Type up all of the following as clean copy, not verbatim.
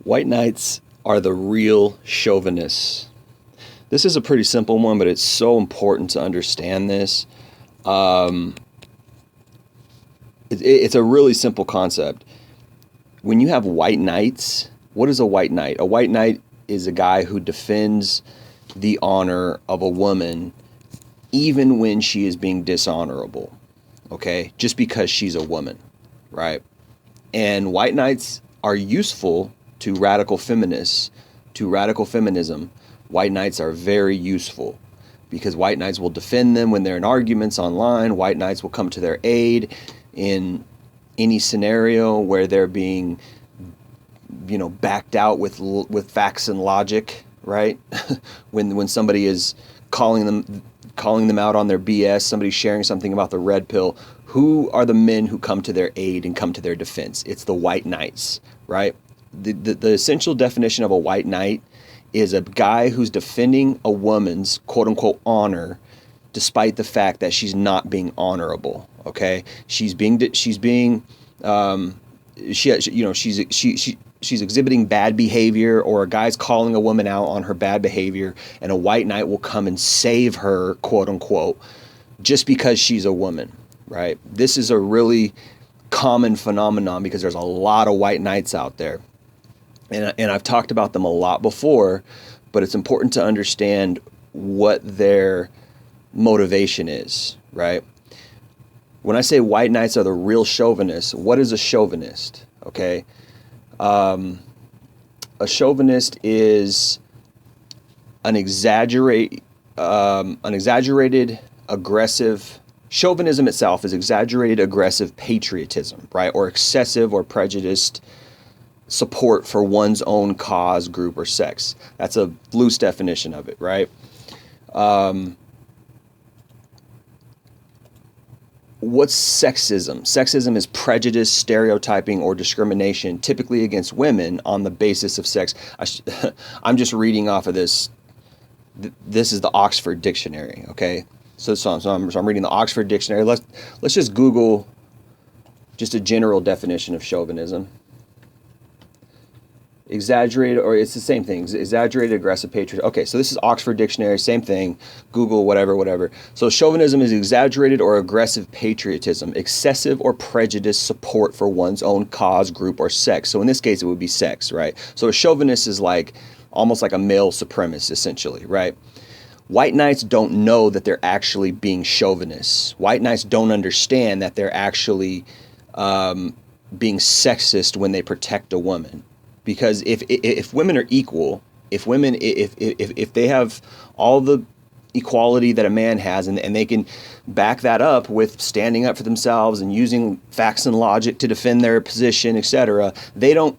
White knights are the real chauvinists. This is a pretty simple one, but it's so important to understand this. Um, it's a really simple concept. When you have white knights, what is a white knight? A white knight is a guy who defends the honor of a woman even when she is being dishonorable, okay? Just because she's a woman, right? And white knights are useful to radical feminists, to radical feminism. White knights are very useful because white knights will defend them when they're in arguments online. White knights will come to their aid in any scenario where they're being, backed out with facts and logic, right? when somebody is calling them out on their BS, somebody sharing something about the red pill, who are the men who come to their aid and come to their defense? It's the white knights, right? The essential definition of a white knight is a guy who's defending a woman's quote unquote honor despite the fact that she's not being honorable. Okay, she's exhibiting bad behavior, or a guy's calling a woman out on her bad behavior, and a white knight will come and save her, quote unquote, just because she's a woman, right? This is a really common phenomenon because there's a lot of white knights out there. And I've talked about them a lot before, but it's important to understand what their motivation is, right? When I say white knights are the real chauvinists, what is a chauvinist? Okay. A chauvinist is an exaggerated, aggressive. Chauvinism itself is exaggerated, aggressive patriotism, right? Or excessive or prejudiced support for one's own cause, group, or sex. That's a loose definition of it, right? What's sexism? Sexism is prejudice, stereotyping, or discrimination, typically against women on the basis of sex. I'm just reading off of this. This is the Oxford Dictionary, okay? So I'm reading the Oxford Dictionary. Let's just Google just a general definition of chauvinism. Exaggerated, or it's the same thing. Exaggerated, aggressive patriotism. Okay, so this is Oxford Dictionary, same thing. Google, whatever. So chauvinism is exaggerated or aggressive patriotism, excessive or prejudiced support for one's own cause, group, or sex. So in this case, it would be sex, right? So a chauvinist is like almost like a male supremacist, essentially, right? White knights don't know that they're actually being chauvinists. White knights don't understand that they're actually being sexist when they protect a woman. Because if women are equal, if they have all the equality that a man has, and they can back that up with standing up for themselves and using facts and logic to defend their position, etc., they don't,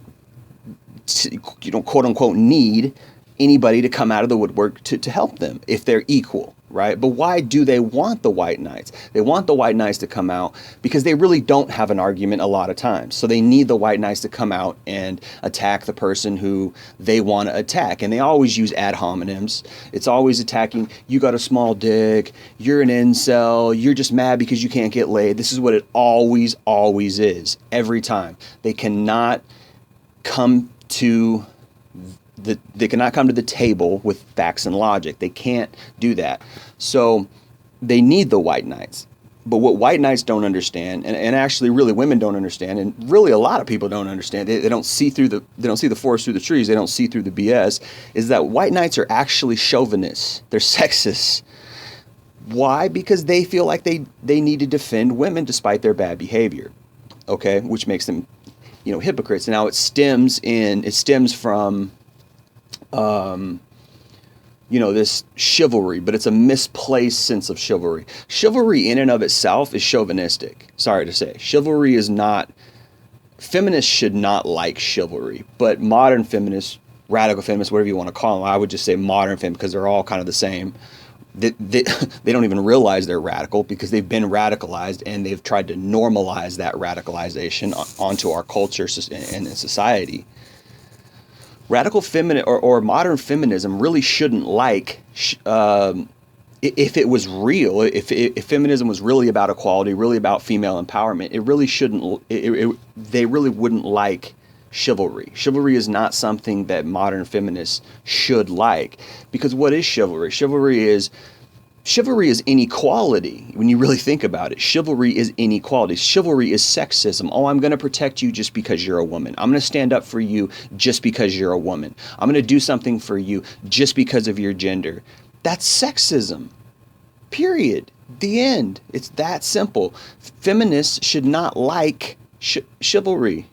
quote unquote, need anybody to come out of the woodwork to help them if they're equal, right? But why do they want the white knights? They want the white knights to come out because they really don't have an argument a lot of times. So they need the white knights to come out and attack the person who they want to attack. And they always use ad hominems. It's always attacking, you got a small dick, you're an incel, you're just mad because you can't get laid. This is what it always is, every time. They cannot come to the table with facts and logic. They can't do that. So they need the white knights. But what white knights don't understand, and actually really women don't understand, and really a lot of people don't understand, they don't see the forest through the trees, they don't see through the BS, is that white knights are actually chauvinists. They're sexist. Why? Because they feel like they need to defend women despite their bad behavior. Okay? Which makes them, hypocrites. Now it stems from this chivalry, but it's a misplaced sense of chivalry. Chivalry in and of itself is chauvinistic. Sorry to say. Chivalry is not, feminists should not like chivalry, but modern feminists, radical feminists, whatever you want to call them, I would just say modern feminists because they're all kind of the same. They don't even realize they're radical because they've been radicalized and they've tried to normalize that radicalization onto our culture and society. Radical feminine or modern feminism really shouldn't like, if it was real, if feminism was really about equality, really about female empowerment, it really shouldn't, they really wouldn't like chivalry. Chivalry is not something that modern feminists should like, because what is chivalry? Chivalry is inequality. When you really think about it, chivalry is inequality. Chivalry is sexism. Oh, I'm going to protect you just because you're a woman. I'm going to stand up for you just because you're a woman. I'm going to do something for you just because of your gender. That's sexism. Period. The end. It's that simple. Feminists should not like chivalry.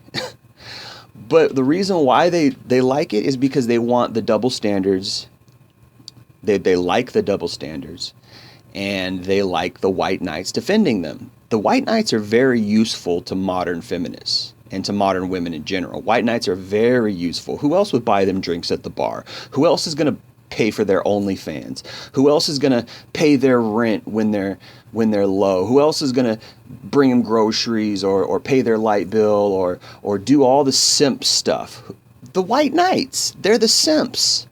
But the reason why they like it is because they want the double standards. They like the double standards, and they like the white knights defending them. The white knights are very useful to modern feminists and to modern women in general. White knights are very useful. Who else would buy them drinks at the bar? Who else is going to pay for their OnlyFans? Who else is going to pay their rent when they're low? Who else is going to bring them groceries or pay their light bill or do all the simp stuff? The white knights. They're the simps.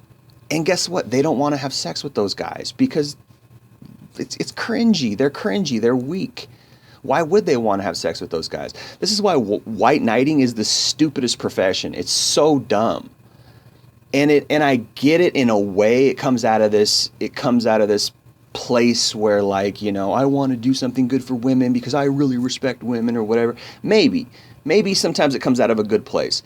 And guess what? They don't want to have sex with those guys because it's cringy. They're cringy. They're weak. Why would they want to have sex with those guys? This is why white knighting is the stupidest profession. It's so dumb. And I get it in a way. It comes out of this place where, like, you know, I want to do something good for women because I really respect women or whatever. Maybe sometimes it comes out of a good place.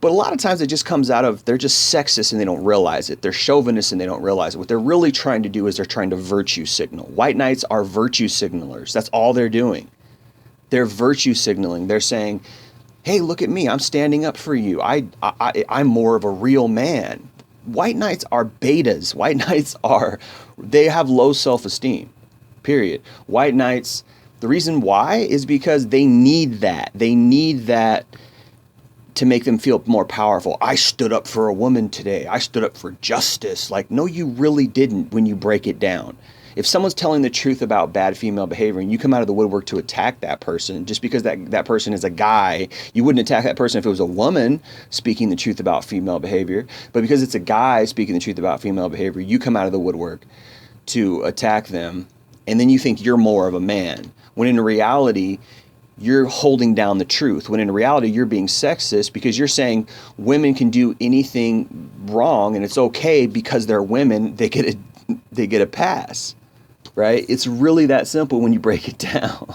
But a lot of times it just comes out of, they're just sexist and they don't realize it. They're chauvinists and they don't realize it. What they're really trying to do is they're trying to virtue signal. White knights are virtue signalers. That's all they're doing. They're virtue signaling. They're saying, hey, look at me. I'm standing up for you. I'm more of a real man. White knights are betas. White knights they have low self-esteem, period. White knights, the reason why is because they need that. They need that to make them feel more powerful. I stood up for a woman today. I stood up for justice. Like, no, you really didn't when you break it down. If someone's telling the truth about bad female behavior and you come out of the woodwork to attack that person just because that person is a guy, you wouldn't attack that person if it was a woman speaking the truth about female behavior. But because it's a guy speaking the truth about female behavior, you come out of the woodwork to attack them, and then you think you're more of a man. When in reality, you're holding down the truth, when in reality you're being sexist because you're saying women can do anything wrong and it's okay because they're women. They get a pass, right? It's really that simple when you break it down.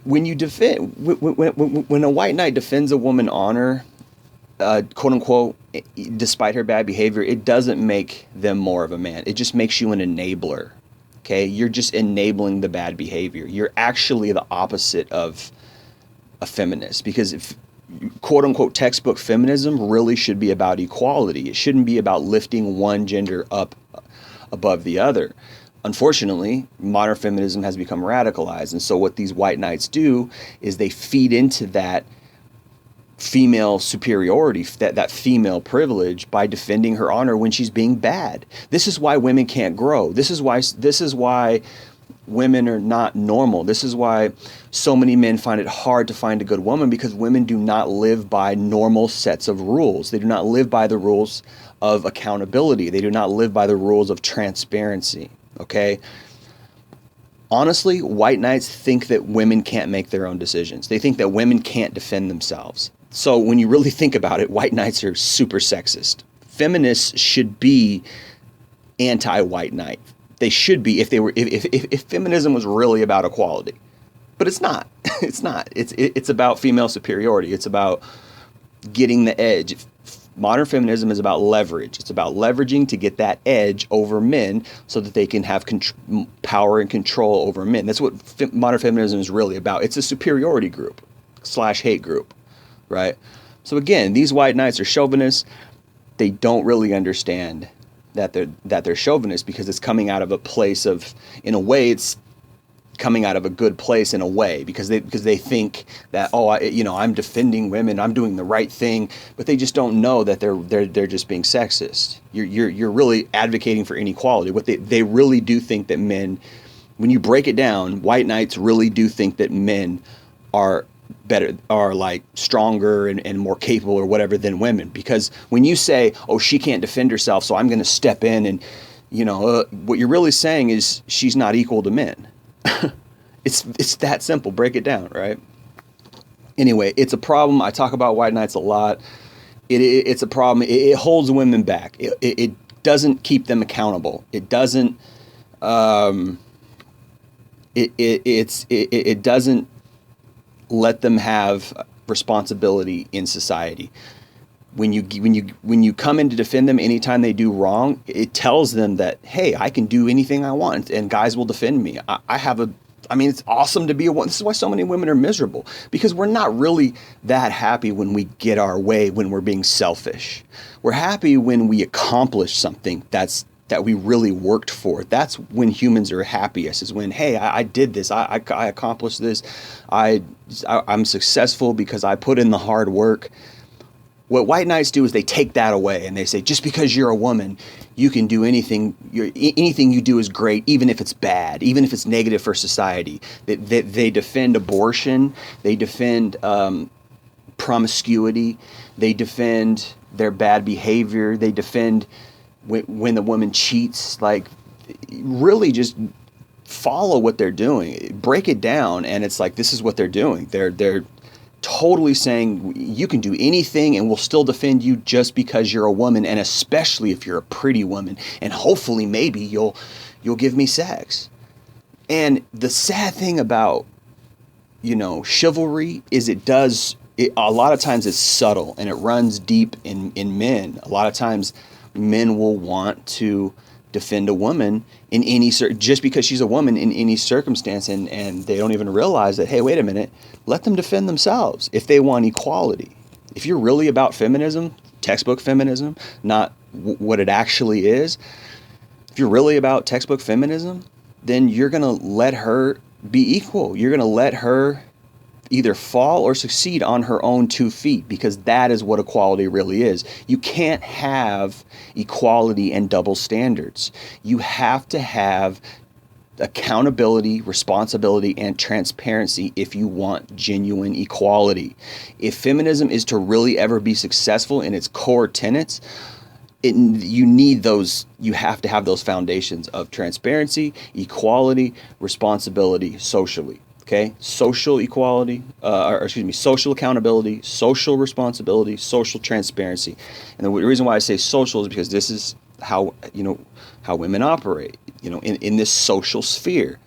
When you defend, when a white knight defends a woman's honor, quote unquote, despite her bad behavior, it doesn't make them more of a man. It just makes you an enabler. Okay, you're just enabling the bad behavior. You're actually the opposite of a feminist, because if, quote unquote, textbook feminism really should be about equality. It shouldn't be about lifting one gender up above the other. Unfortunately, modern feminism has become radicalized. And so what these white knights do is they feed into that female superiority, that female privilege, by defending her honor when she's being bad. This is why women can't grow. This is why women are not normal. This is why so many men find it hard to find a good woman, because women do not live by normal sets of rules. They do not live by the rules of accountability. They do not live by the rules of transparency. Okay? Honestly, white knights think that women can't make their own decisions. They think that women can't defend themselves. So when you really think about it, white knights are super sexist. Feminists should be anti-white knight. They should be if feminism was really about equality. But it's not. It's not. It's about female superiority. It's about getting the edge. Modern feminism is about leverage. It's about leveraging to get that edge over men so that they can have power and control over men. That's what modern feminism is really about. It's a superiority group / hate group, right? So again, these white knights are chauvinists. They don't really understand that they're chauvinists, because it's coming out of a place of, in a way, it's coming out of a good place in a way, because they think that, I'm defending women, I'm doing the right thing, but they just don't know that they're just being sexist. You're really advocating for inequality. What they really do think that men, when you break it down, white knights really do think that men are better, are like stronger and more capable or whatever than women. Because when you say, oh, she can't defend herself, so I'm going to step in and, what you're really saying is she's not equal to men. It's that simple. Break it down, right? Anyway, it's a problem. I talk about white knights a lot. It's a problem. It holds women back. It doesn't keep them accountable. It doesn't. It doesn't let them have responsibility in society. When you come in to defend them anytime they do wrong, it tells them that, hey, I can do anything I want and guys will defend me. It's awesome to be a woman. This is why so many women are miserable, because we're not really that happy when we get our way, when we're being selfish. We're happy when we accomplish something that we really worked for. That's when humans are happiest, is when, hey, I did this. I accomplished this. I'm successful because I put in the hard work. What white knights do is they take that away and they say, just because you're a woman, you can do anything. Anything you do is great, even if it's bad, even if it's negative for society. They defend abortion. They defend promiscuity. They defend their bad behavior. They defend when the woman cheats. Like, really just follow what they're doing. Break it down, and it's like, this is what they're doing. They're totally saying you can do anything and we'll still defend you just because you're a woman, and especially if you're a pretty woman, and hopefully maybe you'll give me sex. And the sad thing about, chivalry is a lot of times it's subtle and it runs deep in men. A lot of times men will want to defend a woman just because she's a woman in any circumstance, and they don't even realize that, hey, wait a minute, let them defend themselves if they want equality. If you're really about feminism, textbook feminism, not what it actually is, if you're really about textbook feminism, then you're going to let her be equal. You're going to let her either fall or succeed on her own 2 feet, because that is what equality really is. You can't have equality and double standards. You have to have accountability, responsibility, and transparency if you want genuine equality. If feminism is to really ever be successful in its core tenets, you have to have those foundations of transparency, equality, responsibility socially. Okay, social equality, social accountability, social responsibility, social transparency. And the reason why I say social is because this is how women operate, in this social sphere.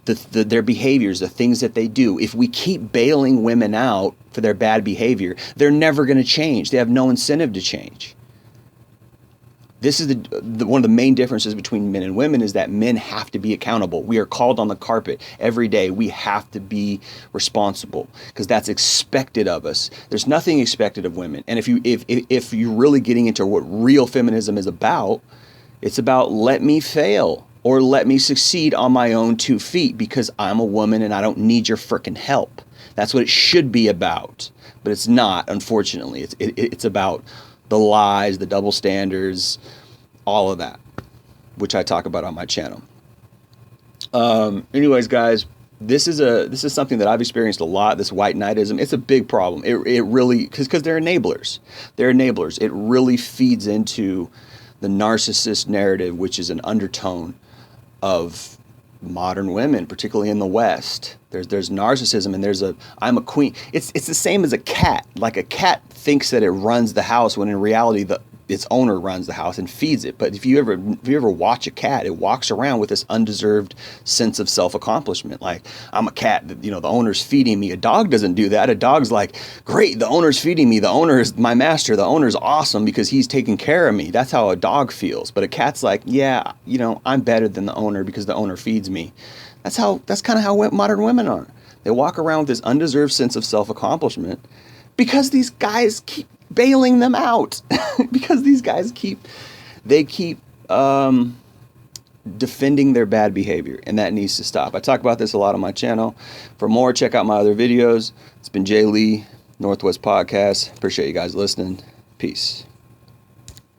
Their behaviors, the things that they do. If we keep bailing women out for their bad behavior, they're never going to change. They have no incentive to change. This is one of the main differences between men and women, is that men have to be accountable. We are called on the carpet every day. We have to be responsible because that's expected of us. There's nothing expected of women. And if you're really getting into what real feminism is about, it's about let me fail or let me succeed on my own 2 feet because I'm a woman and I don't need your frickin' help. That's what it should be about, but it's not, unfortunately. It's about the lies, the double standards, all of that, which I talk about on my channel. Anyways, guys, this is something that I've experienced a lot. This white knightism, it's a big problem. It really, because they're enablers. They're enablers. It really feeds into the narcissist narrative, which is an undertone of modern women, particularly in the West. There's narcissism, and I'm a queen. It's the same as a cat. Like, a cat thinks that it runs the house when in reality its owner runs the house and feeds it. But if you ever watch a cat, it walks around with this undeserved sense of self-accomplishment. Like, I'm a cat, the owner's feeding me. A dog doesn't do that. A dog's like, great, the owner's feeding me. The owner is my master. The owner's awesome because he's taking care of me. That's how a dog feels. But a cat's like, yeah, I'm better than the owner because the owner feeds me. That's kind of how modern women are. They walk around with this undeserved sense of self-accomplishment because these guys keep bailing them out. Because these guys keep defending their bad behavior, and that needs to stop. I talk about this a lot on my channel. For more, check out my other videos. It's been Jay Lee, Northwest Podcast. Appreciate you guys listening. Peace.